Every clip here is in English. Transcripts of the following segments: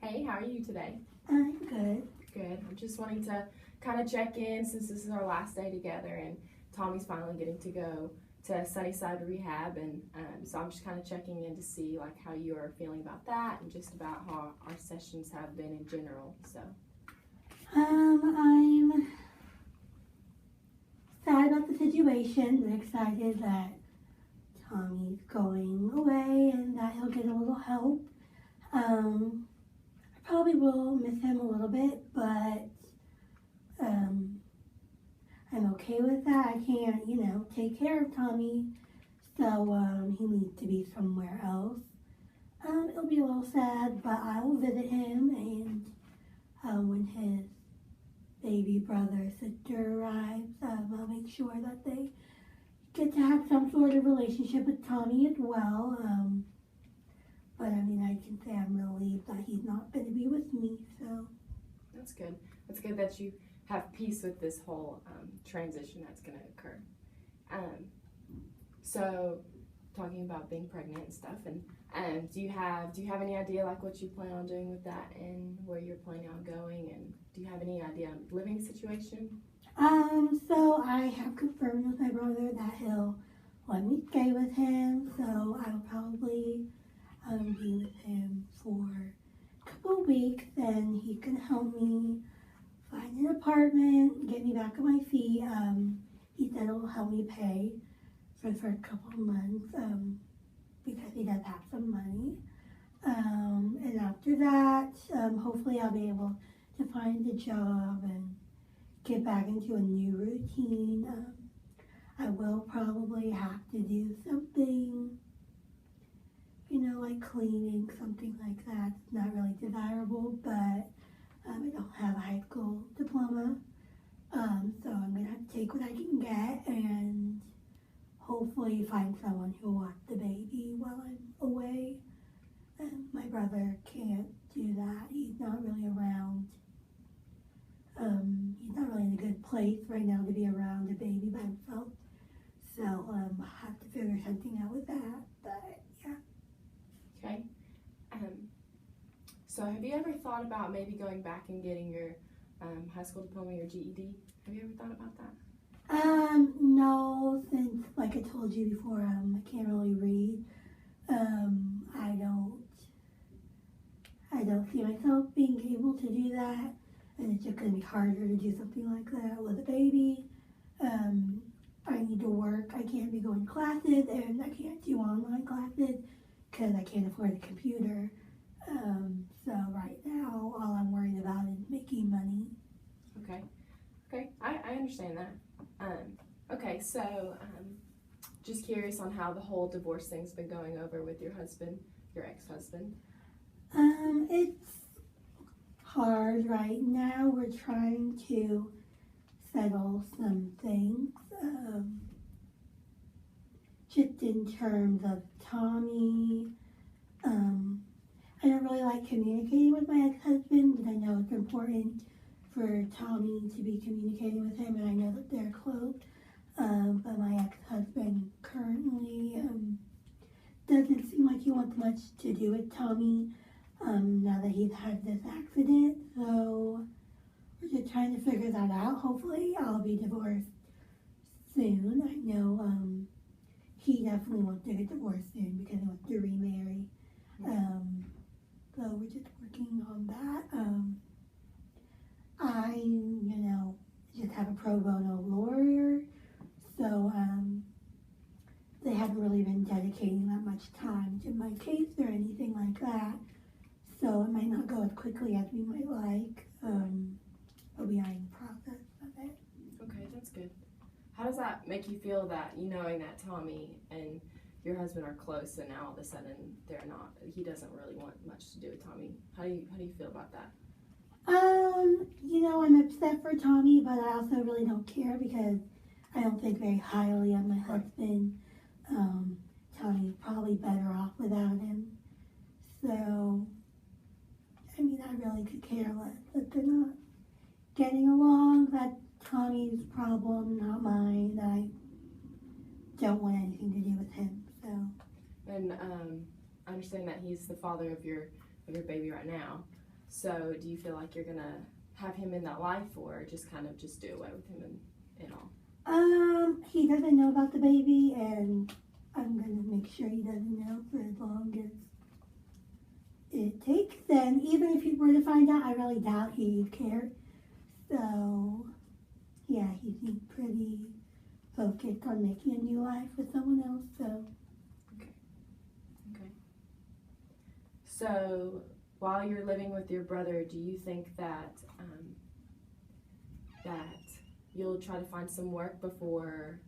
Hey, how are you today? I'm good. Good. I'm just wanting to kind of check in since this is our last day together and Tommy's finally getting to go to Sunnyside Rehab, and so I'm just kind of checking in to see like how you are feeling about that and just about how our sessions have been in general. So I'm sad about the situation and excited that Tommy's going away and that he'll get a little help. I probably will miss him a little bit, but I'm okay with that. I can't, take care of Tommy, so he needs to be somewhere else. It'll be a little sad, but I will visit him, and when his baby brother sister arrives, I'll make sure that they get to have some sort of relationship with Tommy as well. But I mean, I can say I'm relieved that he's not going to be with me. So that's good. It's good that you have peace with this whole transition that's going to occur. So talking about being pregnant and stuff, and do you have any idea like what you plan on doing with that and where you're planning on going, and do you have any idea on living situation? so I have confirmed with my brother that he'll let me stay with him. So I'll probably be with him for a couple of weeks, and he can help me find an apartment, get me back on my feet. He said it'll help me pay for the first couple of months because he does have some money. And after that, hopefully I'll be able to find a job and get back into a new routine. I will probably have to do something, like cleaning, something like that. It's not really desirable, but I don't have a high school diploma. So I'm going to have to take what I can get and hopefully find someone who wants the baby while I'm away. My brother can't do that. He's not really around. He's not really in a good place right now to be around a baby by himself. So I have to figure something out with that. But yeah. Okay. So have you ever thought about maybe going back and getting your high school diploma, your GED? Have you ever thought about that? No, since like I told you before, I can't really read. I don't see myself being able to do that, and it's just gonna be harder to do something like that with a baby. I need to work. I can't be going to classes, and I can't do online classes because I can't afford a computer. So right now, all I'm worried about is making money. Okay, I understand that. Okay, so just curious on how the whole divorce thing's been going over with your husband, your ex-husband. It's hard right now. We're trying to settle some things. Just in terms of Tommy, I don't really like communicating with my ex-husband, but I know it's important for Tommy to be communicating with him, and I know that they're close. But my ex-husband currently doesn't seem like he wants much to do with Tommy now that he's had this accident. So we're just trying to figure that out. Hopefully I'll be divorced soon. I know he definitely wants to get divorced soon because he wants to remarry. So we're just working on that. I, just have a pro bono lawyer, so they haven't really been dedicating that much time to my case or anything like that. So it might not go as quickly as we might like, but we are in the process of it. Okay, that's good. How does that make you feel that knowing that Tommy and your husband are close, and now all of a sudden they're not? He doesn't really want much to do with Tommy. How do you feel about that? I'm upset for Tommy, but I also really don't care because I don't think very highly of my husband. Tommy's probably better off without him. So, I mean, I really could care less that they're not getting along. That's Tommy's problem, not mine. I don't want anything to do with him. So. And I understand that he's the father of your baby right now. So do you feel like you're gonna have him in that life, or just kind of just do away with him and all? He doesn't know about the baby, and I'm gonna make sure he doesn't know for as long as it takes. And even if he were to find out, I really doubt he'd care. So, yeah, he seems pretty focused on making a new life with someone else. So, Okay. So while you're living with your brother, do you think that that you'll try to find some work before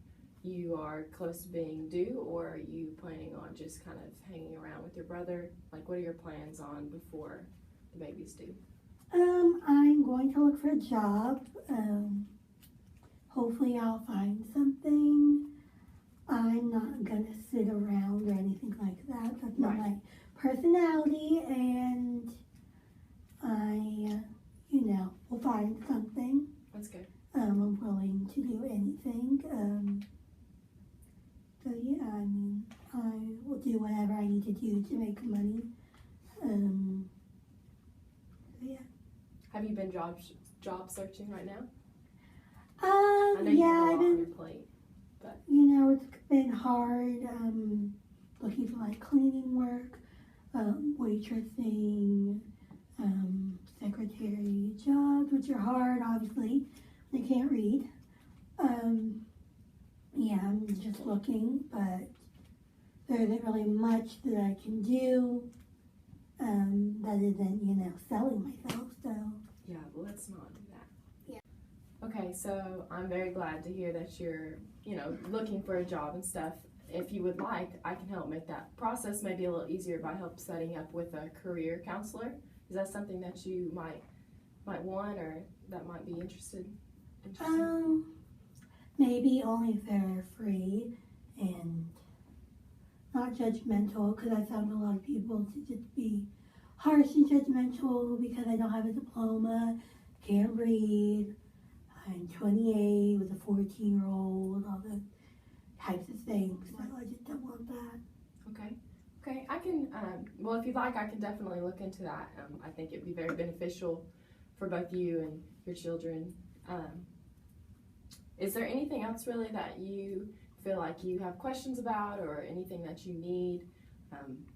you are close to being due, or are you planning on just kind of hanging around with your brother? Like, what are your plans on before the baby's due? I'm going to look for a job. Hopefully I'll find something. I'm not gonna sit around or anything like that. That's not my personality, and I, will find something. That's good. I'm willing to do anything. So yeah, I mean, I will do whatever I need to do to make money. So yeah. Have you been job searching right now? I know you have a lot on your plate, but it's been hard. Looking for like cleaning work, waitressing, secretary jobs, which are hard, obviously. I can't read. Yeah, I'm just looking, but there isn't really much that I can do that isn't, selling myself. So yeah, well, let's not do that. Yeah. Okay, so I'm very glad to hear that you're, looking for a job and stuff. If you would like, I can help make that process maybe a little easier by help setting up with a career counselor. Is that something that you might want, or that might be interested? Maybe only if they're free and not judgmental, because I found a lot of people to just be harsh and judgmental because I don't have a diploma, can't read, I'm 28 with a 14-year-old, all the types of things. So I just don't want that. Okay, I can, well, if you'd like, I can definitely look into that. I think it'd be very beneficial for both you and your children. Is there anything else really that you feel like you have questions about, or anything that you need,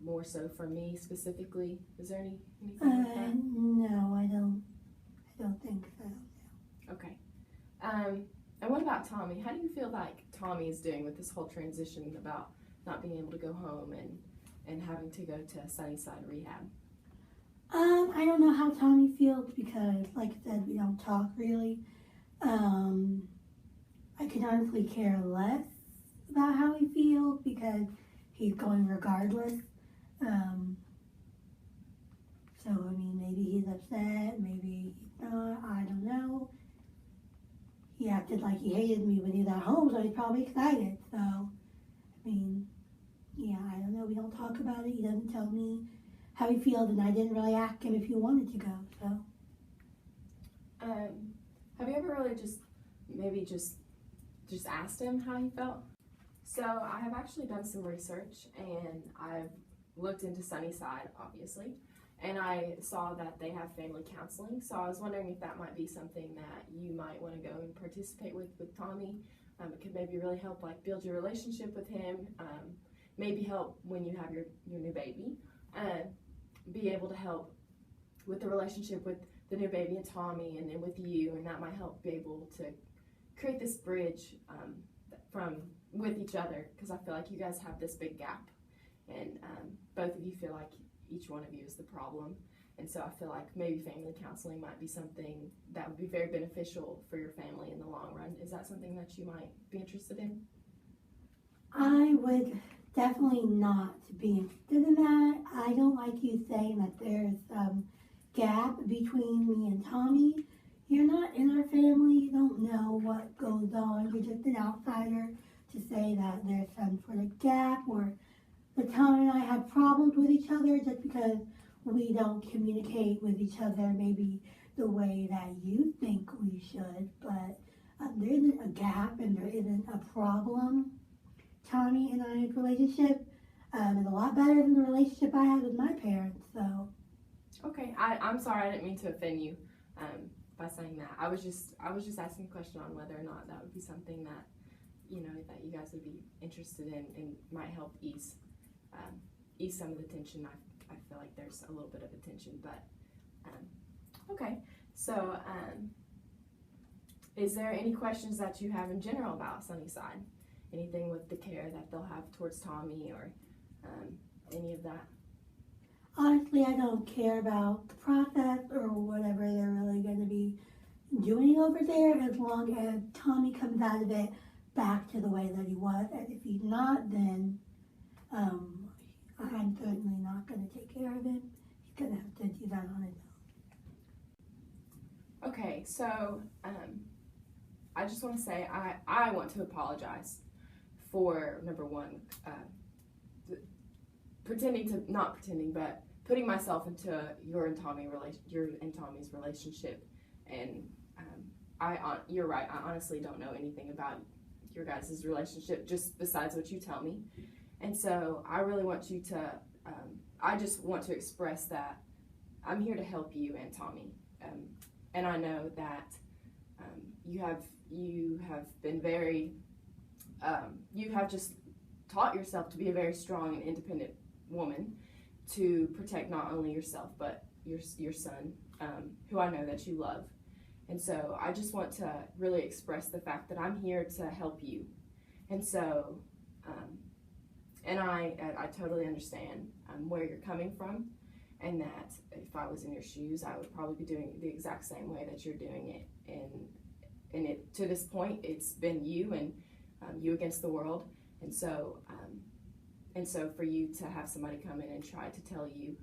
more so from me specifically? Is there anything like that? No, I don't think so. Okay. And what about Tommy? How do you feel like Tommy is doing with this whole transition about not being able to go home and having to go to Sunnyside Rehab? I don't know how Tommy feels because, like I said, we don't talk really. I could honestly care less about how he feels because he's going regardless. So, I mean, maybe he's upset, maybe he's not, I don't know. He acted like he hated me when he was at home, so he's probably excited. So, I mean, yeah, I don't know. We don't talk about it. He doesn't tell me how he feels, and I didn't really ask him if he wanted to go, so. Have you ever really just asked him how he felt? So I have actually done some research, and I've looked into Sunnyside, obviously, and I saw that they have family counseling. So I was wondering if that might be something that you might want to go and participate with Tommy. It could maybe really help like build your relationship with him, maybe help when you have your new baby, be able to help with the relationship with the new baby and Tommy, and then with you, and that might help be able to create this bridge with each other, because I feel like you guys have this big gap, and both of you feel like each one of you is the problem, and so I feel like maybe family counseling might be something that would be very beneficial for your family in the long run. Is that something that you might be interested in? I would definitely not be interested in that. I don't like you saying that there's some gap between me and Tommy. You're not in our family. You don't know what goes on. You're just an outsider to say that there's some sort of gap, or that Tommy and I have problems with each other just because we don't communicate with each other maybe the way that you think we should. But there isn't a gap and there isn't a problem. Tommy and I's relationship is a lot better than the relationship I had with my parents. So Okay, I'm sorry, I didn't mean to offend you by saying that. I was just asking a question on whether or not that would be something that, that you guys would be interested in and might help ease some of the tension. I feel like there's a little bit of a tension, but okay. So, is there any questions that you have in general about Sunnyside? Anything with the care that they'll have towards Tommy or any of that? Honestly, I don't care about the process or whatever they're really going to be doing over there as long as Tommy comes out of it back to the way that he was. And if he's not, then I'm certainly not going to take care of him. He's going to have to do that on his own. Okay, so I just want to say I want to apologize for, number one, but putting myself into your and Tommy's relationship, and you're right. I honestly don't know anything about your guys' relationship, just besides what you tell me, and so I really want you to. I just want to express that I'm here to help you and Tommy, and I know that you have been very. You have just taught yourself to be a very strong and independent woman, to protect not only yourself but your son, who I know that you love. And so I just want to really express the fact that I'm here to help you. And so and I totally understand where you're coming from, and that if I was in your shoes, I would probably be doing the exact same way that you're doing it. And it, to this point, it's been you and you against the world. And so for you to have somebody come in and try to tell you,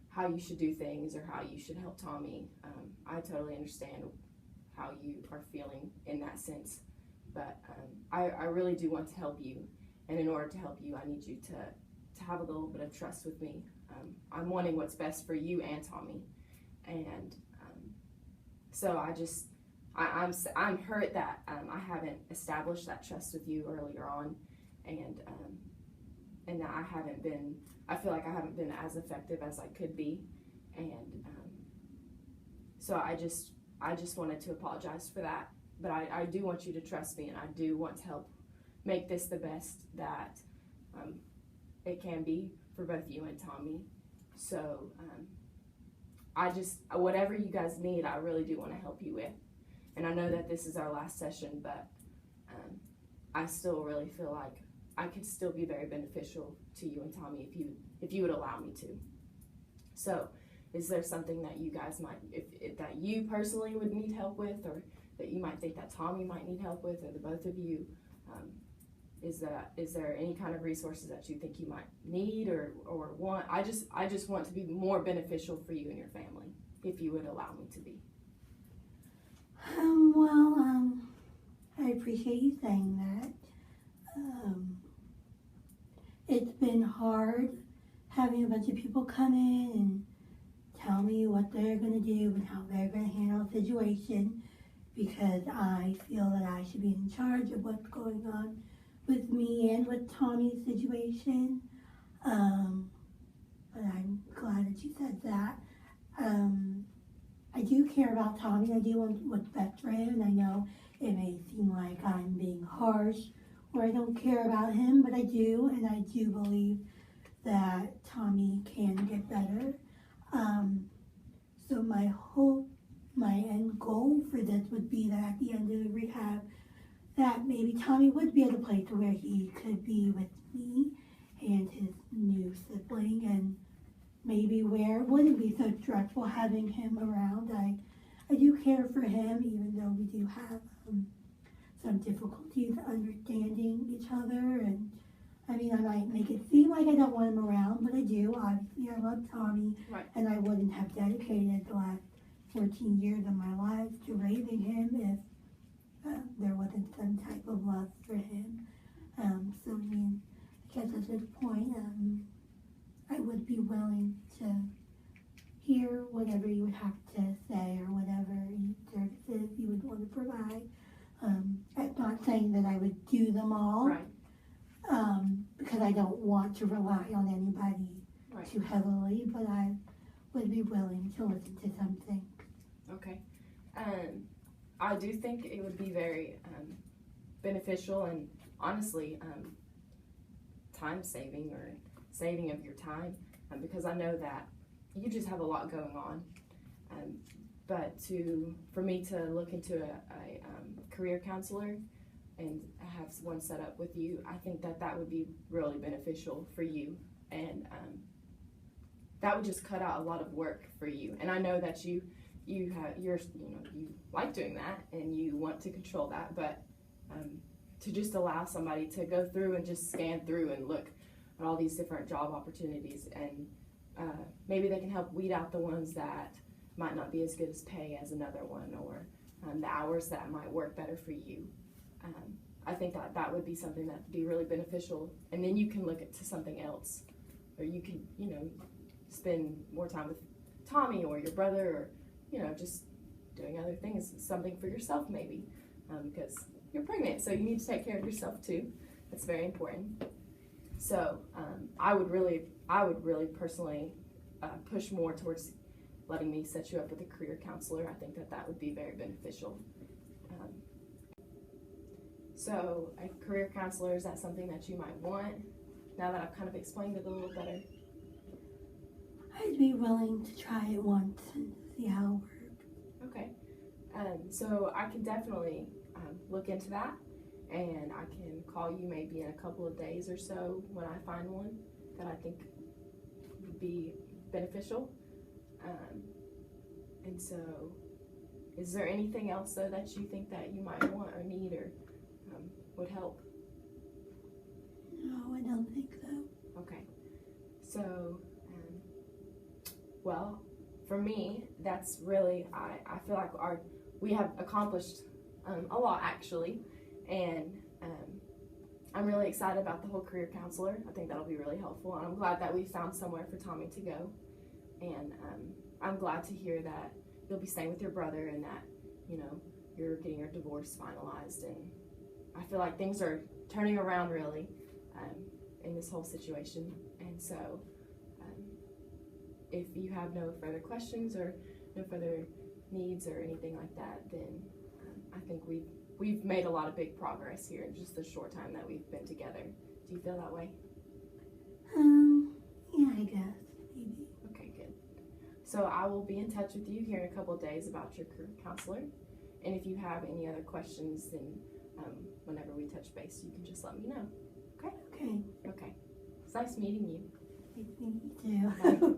how you should do things or how you should help Tommy, I totally understand how you are feeling in that sense. But I really do want to help you. And in order to help you, I need you to have a little bit of trust with me. I'm wanting what's best for you and Tommy. And so I'm hurt that I haven't established that trust with you earlier on, and that I feel like I haven't been as effective as I could be, and so I just wanted to apologize for that. But I do want you to trust me, and I do want to help make this the best that it can be for both you and Tommy. So whatever you guys need, I really do want to help you with. And I know that this is our last session, but I still really feel like I could still be very beneficial to you and Tommy if you would allow me to. So, is there something that you guys that you personally would need help with, or that you might think that Tommy might need help with, or the both of you? Is there any kind of resources that you think you might need or want? I just want to be more beneficial for you and your family, if you would allow me to be. I appreciate you saying that. It's been hard having a bunch of people come in and tell me what they're going to do and how they're going to handle the situation, because I feel that I should be in charge of what's going on with me and with Tommy's situation. But I'm glad that you said that. I do care about Tommy. I do want what's best for him, and I know it may seem like I'm being harsh or I don't care about him, but I do, and I do believe that Tommy can get better. So my hope, my end goal for this would be that at the end of the rehab, that maybe Tommy would be at a place where he could be with me and his new sibling, and maybe where it wouldn't be so stressful having him around. I do care for him, even though we do have some difficulties understanding each other. And I mean, I might make it seem like I don't want him around, but I do. Obviously, I love Tommy, right. And I wouldn't have dedicated the last 14 years of my life to raising him if there wasn't some type of love for him. So I mean, I guess at this point, I would be willing to hear whatever you would have to say or whatever services you would want to provide. I'm not saying that I would do them all, Right. Because I don't want to rely on anybody Right. too heavily, but I would be willing to listen to something. Okay. I do think it would be very beneficial and honestly time saving or saving of your time because I know that you just have a lot going on. But for me to look into a career counselor and have one set up with you, I think that would be really beneficial for you, and that would just cut out a lot of work for you. And I know that you like doing that and you want to control that, but to just allow somebody to go through and just scan through and look at all these different job opportunities, and maybe they can help weed out the ones that might not be as good as pay as another one, or the hours that might work better for you. I think that would be something that would be really beneficial, and then you can look to something else, or you can spend more time with Tommy or your brother, or just doing other things, something for yourself maybe, because you're pregnant, so you need to take care of yourself too. That's very important. So I would really personally push more towards letting me set you up with a career counselor. I think that would be very beneficial. So a career counselor, is that something that you might want? Now that I've kind of explained it a little better. I'd be willing to try it once and see how it works. Okay. So I can definitely look into that, and I can call you maybe in a couple of days or so when I find one that I think would be beneficial. And so, is there anything else though that you think that you might want or need or would help? No, I don't think so. Okay. So, well, for me, that's really, I feel like we have accomplished a lot actually, and I'm really excited about the whole career counselor. I think that'll be really helpful, and I'm glad that we found somewhere for Tommy to go, and I'm glad to hear that you'll be staying with your brother and that you're getting your divorce finalized, and I feel like things are turning around really in this whole situation. And so if you have no further questions or no further needs or anything like that, then I think we've made a lot of big progress here in just the short time that we've been together. Do you feel that way? Yeah, I guess, maybe. Okay, good. So I will be in touch with you here in a couple of days about your career counselor. And if you have any other questions, then whenever we touch base, you can just let me know. Okay? Okay. Okay. It's nice meeting you. Me too. Bye.